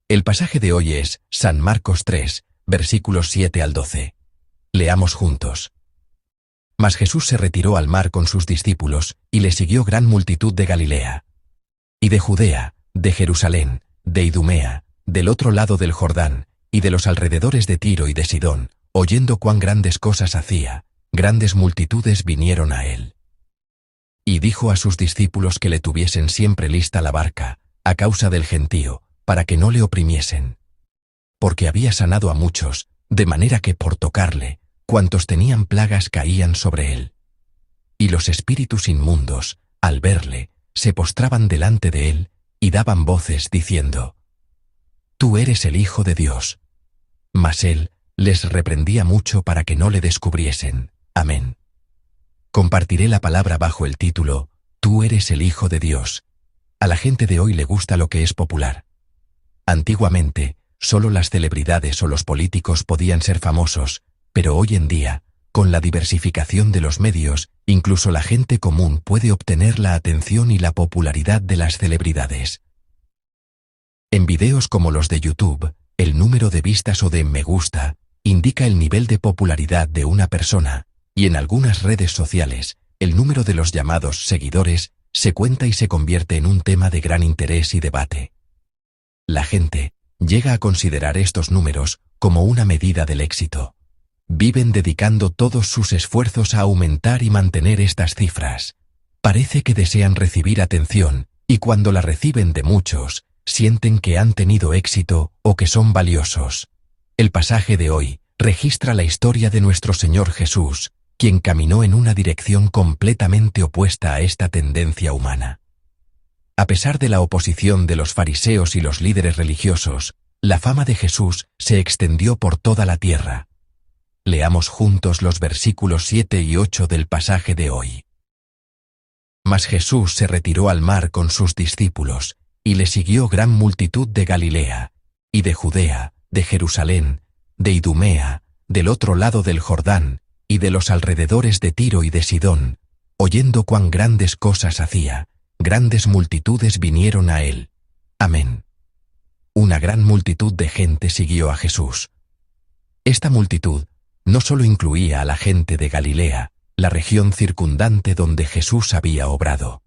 El pasaje de hoy es San Marcos 3, versículos 7 al 12. Leamos juntos. Mas Jesús se retiró al mar con sus discípulos, y le siguió gran multitud de Galilea, y de Judea, de Jerusalén, de Idumea, del otro lado del Jordán, y de los alrededores de Tiro y de Sidón, oyendo cuán grandes cosas hacía, grandes multitudes vinieron a él. Y dijo a sus discípulos que le tuviesen siempre lista la barca, a causa del gentío, para que no le oprimiesen. Porque había sanado a muchos, de manera que por tocarle, cuantos tenían plagas caían sobre él. Y los espíritus inmundos, al verle, se postraban delante de él, y daban voces diciendo: Tú eres el Hijo de Dios. Mas él les reprendía mucho para que no le descubriesen. Amén. Compartiré la palabra bajo el título: Tú eres el Hijo de Dios. A la gente de hoy le gusta lo que es popular. Antiguamente, solo las celebridades o los políticos podían ser famosos, pero hoy en día, con la diversificación de los medios, incluso la gente común puede obtener la atención y la popularidad de las celebridades. En videos como los de YouTube, el número de vistas o de me gusta indica el nivel de popularidad de una persona, y en algunas redes sociales, el número de los llamados seguidores se cuenta y se convierte en un tema de gran interés y debate. La gente llega a considerar estos números como una medida del éxito. Viven dedicando todos sus esfuerzos a aumentar y mantener estas cifras. Parece que desean recibir atención, y cuando la reciben de muchos, sienten que han tenido éxito o que son valiosos. El pasaje de hoy registra la historia de nuestro Señor Jesús, quien caminó en una dirección completamente opuesta a esta tendencia humana. A pesar de la oposición de los fariseos y los líderes religiosos, la fama de Jesús se extendió por toda la tierra. Leamos juntos los versículos 7 y 8 del pasaje de hoy. Mas Jesús se retiró al mar con sus discípulos, y le siguió gran multitud de Galilea, y de Judea, de Jerusalén, de Idumea, del otro lado del Jordán, y de los alrededores de Tiro y de Sidón, oyendo cuán grandes cosas hacía, grandes multitudes vinieron a él. Amén. Una gran multitud de gente siguió a Jesús. Esta multitud no solo incluía a la gente de Galilea, la región circundante donde Jesús había obrado.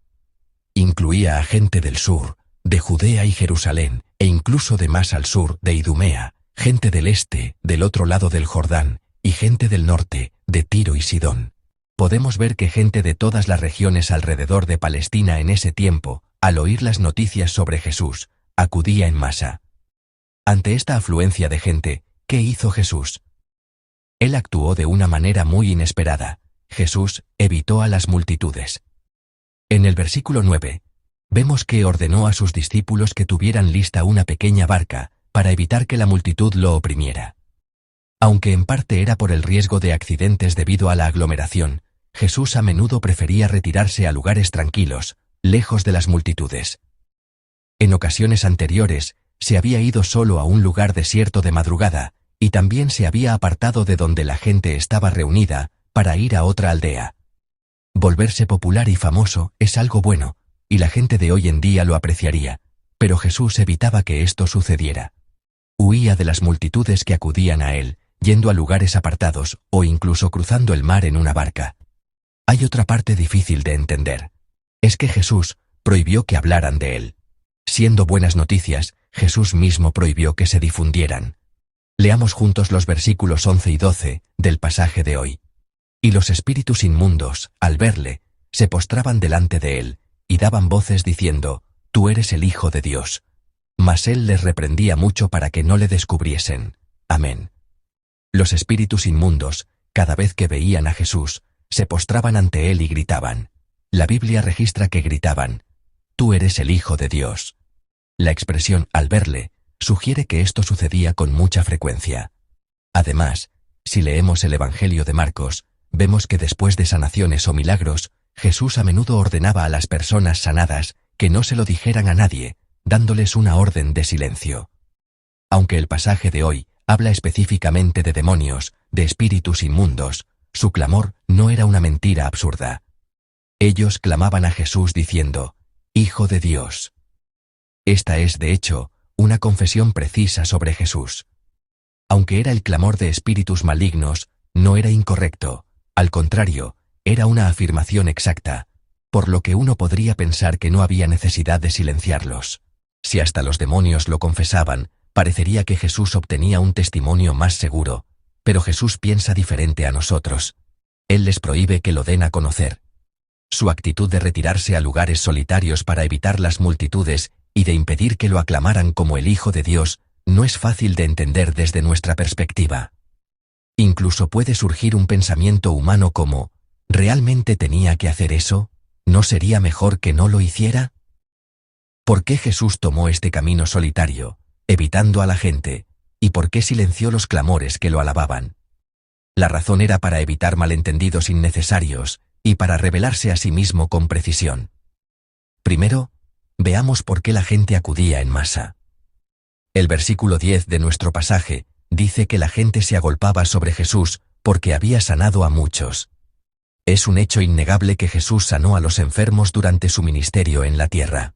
Incluía a gente del sur, de Judea y Jerusalén, e incluso de más al sur, de Idumea, gente del este, del otro lado del Jordán, y gente del norte, de Tiro y Sidón. Podemos ver que gente de todas las regiones alrededor de Palestina en ese tiempo, al oír las noticias sobre Jesús, acudía en masa. Ante esta afluencia de gente, ¿qué hizo Jesús? Él actuó de una manera muy inesperada. Jesús evitó a las multitudes. En el versículo 9, vemos que ordenó a sus discípulos que tuvieran lista una pequeña barca, para evitar que la multitud lo oprimiera. Aunque en parte era por el riesgo de accidentes debido a la aglomeración, Jesús a menudo prefería retirarse a lugares tranquilos, lejos de las multitudes. En ocasiones anteriores, se había ido solo a un lugar desierto de madrugada, y también se había apartado de donde la gente estaba reunida, para ir a otra aldea. Volverse popular y famoso es algo bueno, y la gente de hoy en día lo apreciaría, pero Jesús evitaba que esto sucediera. Huía de las multitudes que acudían a él, yendo a lugares apartados o incluso cruzando el mar en una barca. Hay otra parte difícil de entender. Es que Jesús prohibió que hablaran de él. Siendo buenas noticias, Jesús mismo prohibió que se difundieran. Leamos juntos los versículos 11 y 12 del pasaje de hoy. Y los espíritus inmundos, al verle, se postraban delante de él, y daban voces diciendo: Tú eres el Hijo de Dios. Mas él les reprendía mucho para que no le descubriesen. Amén. Los espíritus inmundos, cada vez que veían a Jesús, se postraban ante él y gritaban. La Biblia registra que gritaban: Tú eres el Hijo de Dios. La expresión al verle sugiere que esto sucedía con mucha frecuencia. Además, si leemos el Evangelio de Marcos, vemos que después de sanaciones o milagros, Jesús a menudo ordenaba a las personas sanadas que no se lo dijeran a nadie, dándoles una orden de silencio. Aunque el pasaje de hoy habla específicamente de demonios, de espíritus inmundos, su clamor no era una mentira absurda. Ellos clamaban a Jesús diciendo: Hijo de Dios. Esta es, de hecho, una confesión precisa sobre Jesús. Aunque era el clamor de espíritus malignos, no era incorrecto, al contrario, era una afirmación exacta, por lo que uno podría pensar que no había necesidad de silenciarlos. Si hasta los demonios lo confesaban, parecería que Jesús obtenía un testimonio más seguro, pero Jesús piensa diferente a nosotros. Él les prohíbe que lo den a conocer. Su actitud de retirarse a lugares solitarios para evitar las multitudes y de impedir que lo aclamaran como el Hijo de Dios, no es fácil de entender desde nuestra perspectiva. Incluso puede surgir un pensamiento humano como, ¿realmente tenía que hacer eso? ¿No sería mejor que no lo hiciera? ¿Por qué Jesús tomó este camino solitario, evitando a la gente, y por qué silenció los clamores que lo alababan? La razón era para evitar malentendidos innecesarios y para revelarse a sí mismo con precisión. Primero, veamos por qué la gente acudía en masa. El versículo 10 de nuestro pasaje dice que la gente se agolpaba sobre Jesús porque había sanado a muchos. Es un hecho innegable que Jesús sanó a los enfermos durante su ministerio en la tierra.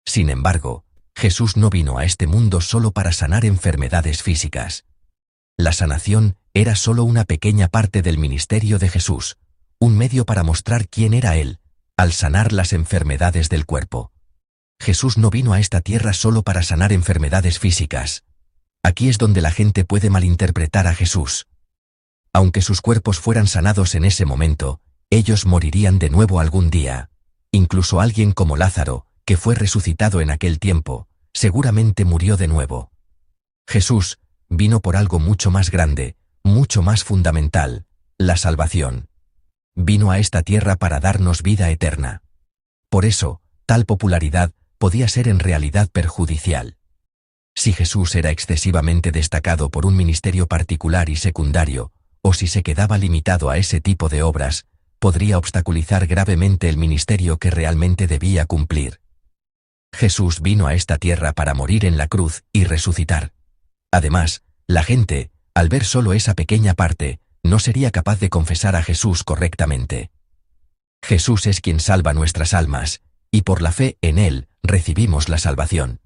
Sin embargo, Jesús no vino a este mundo solo para sanar enfermedades físicas. La sanación era solo una pequeña parte del ministerio de Jesús, un medio para mostrar quién era Él, al sanar las enfermedades del cuerpo. Jesús no vino a esta tierra solo para sanar enfermedades físicas. Aquí es donde la gente puede malinterpretar a Jesús. Aunque sus cuerpos fueran sanados en ese momento, ellos morirían de nuevo algún día. Incluso alguien como Lázaro, que fue resucitado en aquel tiempo, seguramente murió de nuevo. Jesús vino por algo mucho más grande, mucho más fundamental, la salvación. Vino a esta tierra para darnos vida eterna. Por eso, tal popularidad podía ser en realidad perjudicial. Si Jesús era excesivamente destacado por un ministerio particular y secundario, o si se quedaba limitado a ese tipo de obras, podría obstaculizar gravemente el ministerio que realmente debía cumplir. Jesús vino a esta tierra para morir en la cruz y resucitar. Además, la gente, al ver solo esa pequeña parte, no sería capaz de confesar a Jesús correctamente. Jesús es quien salva nuestras almas, y por la fe en Él recibimos la salvación.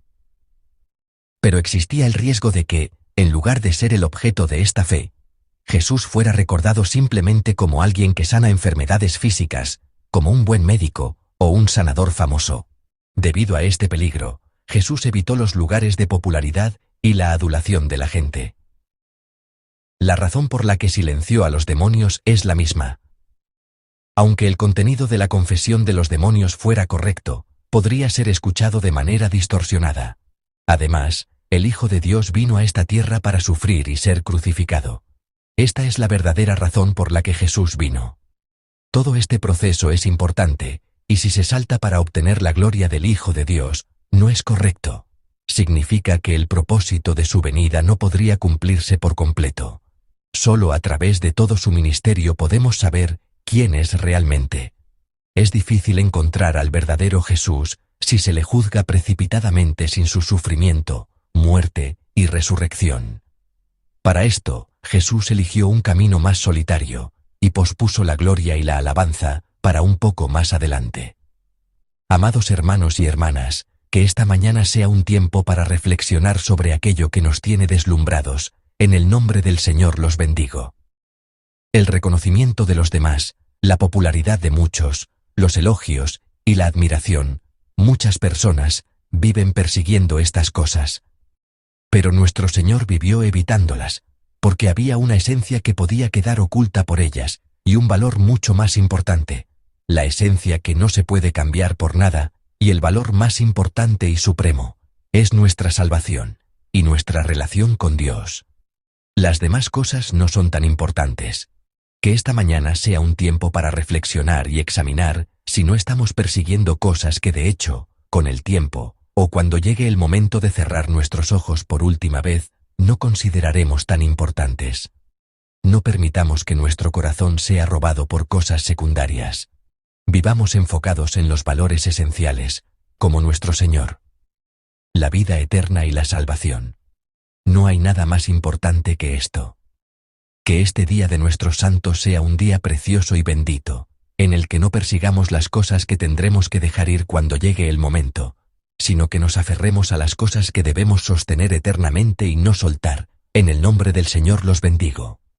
Pero existía el riesgo de que, en lugar de ser el objeto de esta fe, Jesús fuera recordado simplemente como alguien que sana enfermedades físicas, como un buen médico o un sanador famoso. Debido a este peligro, Jesús evitó los lugares de popularidad y la adulación de la gente. La razón por la que silenció a los demonios es la misma. Aunque el contenido de la confesión de los demonios fuera correcto, podría ser escuchado de manera distorsionada. Además, el Hijo de Dios vino a esta tierra para sufrir y ser crucificado. Esta es la verdadera razón por la que Jesús vino. Todo este proceso es importante, y si se salta para obtener la gloria del Hijo de Dios, no es correcto. Significa que el propósito de su venida no podría cumplirse por completo. Solo a través de todo su ministerio podemos saber quién es realmente. Es difícil encontrar al verdadero Jesús si se le juzga precipitadamente sin su sufrimiento, muerte y resurrección. Para esto, Jesús eligió un camino más solitario y pospuso la gloria y la alabanza para un poco más adelante. Amados hermanos y hermanas, que esta mañana sea un tiempo para reflexionar sobre aquello que nos tiene deslumbrados. En el nombre del Señor los bendigo. El reconocimiento de los demás, la popularidad de muchos, los elogios y la admiración, muchas personas viven persiguiendo estas cosas. Pero nuestro Señor vivió evitándolas, porque había una esencia que podía quedar oculta por ellas, y un valor mucho más importante, la esencia que no se puede cambiar por nada, y el valor más importante y supremo, es nuestra salvación, y nuestra relación con Dios. Las demás cosas no son tan importantes. Que esta mañana sea un tiempo para reflexionar y examinar si no estamos persiguiendo cosas que de hecho, con el tiempo, o cuando llegue el momento de cerrar nuestros ojos por última vez, no consideraremos tan importantes. No permitamos que nuestro corazón sea robado por cosas secundarias. Vivamos enfocados en los valores esenciales, como nuestro Señor. La vida eterna y la salvación. No hay nada más importante que esto. Que este día de nuestros santos sea un día precioso y bendito, en el que no persigamos las cosas que tendremos que dejar ir cuando llegue el momento, sino que nos aferremos a las cosas que debemos sostener eternamente y no soltar. En el nombre del Señor los bendigo.